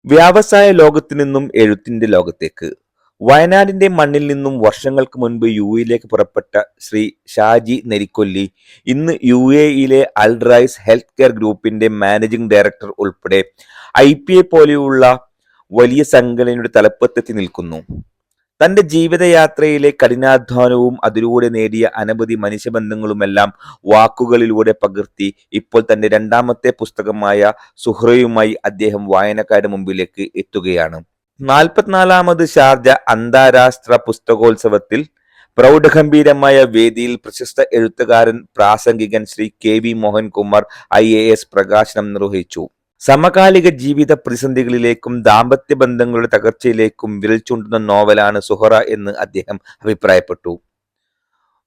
വ്യാവസായ ലോകത്തു നിന്നും എഴുത്തിന്റെ ലോകത്തേക്ക്. വയനാടിന്റെ മണ്ണിൽ നിന്നും വർഷങ്ങൾക്ക് മുൻപ് യുഎയിലേക്ക് പുറപ്പെട്ട ശ്രീ ഷാജി നരിക്കൊല്ലി ഇന്ന് യുഎഇയിലെ അൽറൈസ് ഹെൽത്ത് കെയർ ഗ്രൂപ്പിന്റെ മാനേജിംഗ് ഡയറക്ടർ ഉൾപ്പെടെ ഐപിഎ പോലെയുള്ള വലിയ സംഘടനയുടെ തലപ്പത്തെത്തി നിൽക്കുന്നു. തന്റെ ജീവിതയാത്രയിലെ കഠിനാധ്വാനവും അതിലൂടെ നേടിയ അനവധി മനുഷ്യബന്ധങ്ങളുമെല്ലാം വാക്കുകളിലൂടെ പകർത്തി ഇപ്പോൾ തന്റെ രണ്ടാമത്തെ പുസ്തകമായ സുഹ്റയുമായി അദ്ദേഹം വായനക്കാരുടെ മുമ്പിലേക്ക് എത്തുകയാണ്. 44ാമത് ഷാർജ അന്താരാഷ്ട്ര പുസ്തകോത്സവത്തിൽ പ്രൗഢഗംഭീരമായ വേദിയിൽ പ്രശസ്ത എഴുത്തുകാരൻ പ്രാസംഗികൻ ശ്രീ കെ.വി. മോഹൻകുമാർ IAS പ്രകാശനം നിർവഹിച്ചു. സമകാലിക ജീവിത പ്രതിസന്ധികളിലേക്കും ദാമ്പത്യ ബന്ധങ്ങളുടെ തകർച്ചയിലേക്കും വിരൽ ചൂണ്ടുന്ന നോവലാണ് സുഹറ എന്ന് അദ്ദേഹം അഭിപ്രായപ്പെട്ടു.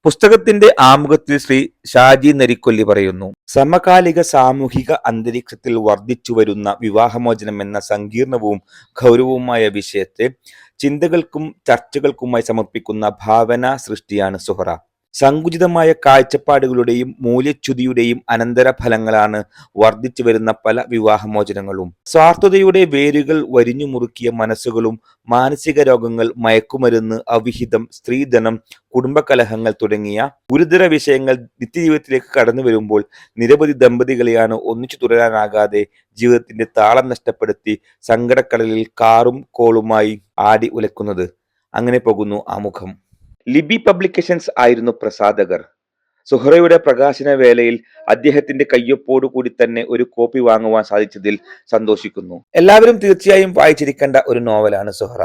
പുസ്തകത്തിന്റെ ആമുഖത്തിൽ ശ്രീ ഷാജി നരിക്കൊല്ലി പറയുന്നു: സമകാലിക സാമൂഹിക അന്തരീക്ഷത്തിൽ വർദ്ധിച്ചു വരുന്ന വിവാഹമോചനം എന്ന സങ്കീർണവും ഗൗരവവുമായ വിഷയത്തെ ചിന്തകൾക്കും ചർച്ചകൾക്കുമായി സമർപ്പിക്കുന്ന ഭാവനാ സൃഷ്ടിയാണ് സുഹറ. സങ്കുചിതമായ കാഴ്ചപ്പാടുകളുടെയും മൂല്യച്യുതിയുടെയും അനന്തരഫലങ്ങളാണ് വർദ്ധിച്ചു വരുന്ന പല വിവാഹമോചനങ്ങളും. സ്വാർത്ഥതയുടെ വേരുകൾ വരിഞ്ഞു മുറുക്കിയ മനസ്സുകളും, മാനസിക രോഗങ്ങൾ, മയക്കുമരുന്ന്, അവിഹിതം, സ്ത്രീധനം, കുടുംബകലഹങ്ങൾ തുടങ്ങിയ ഗുരുതര വിഷയങ്ങൾ നിത്യജീവിതത്തിലേക്ക് കടന്നു വരുമ്പോൾ നിരവധി ദമ്പതികളെയാണ് ഒന്നിച്ചു തുടരാനാകാതെ ജീവിതത്തിന്റെ താളം നഷ്ടപ്പെടുത്തി സങ്കടക്കടലിൽ കാറും കോളുമായി ആടി ഉലക്കുന്നത്. അങ്ങനെ പോകുന്നു ആമുഖം. ലിബി പബ്ലിക്കേഷൻസ് ആയിരുന്നു പ്രസാധകർ. സുഹറയുടെ പ്രകാശന വേളയിൽ അദ്ദേഹത്തിന്റെ കയ്യൊപ്പോടു കൂടി തന്നെ ഒരു കോപ്പി വാങ്ങുവാൻ സാധിച്ചതിൽ സന്തോഷിക്കുന്നു. എല്ലാവരും തീർച്ചയായും വായിച്ചിരിക്കേണ്ട ഒരു നോവലാണ് സുഹറ.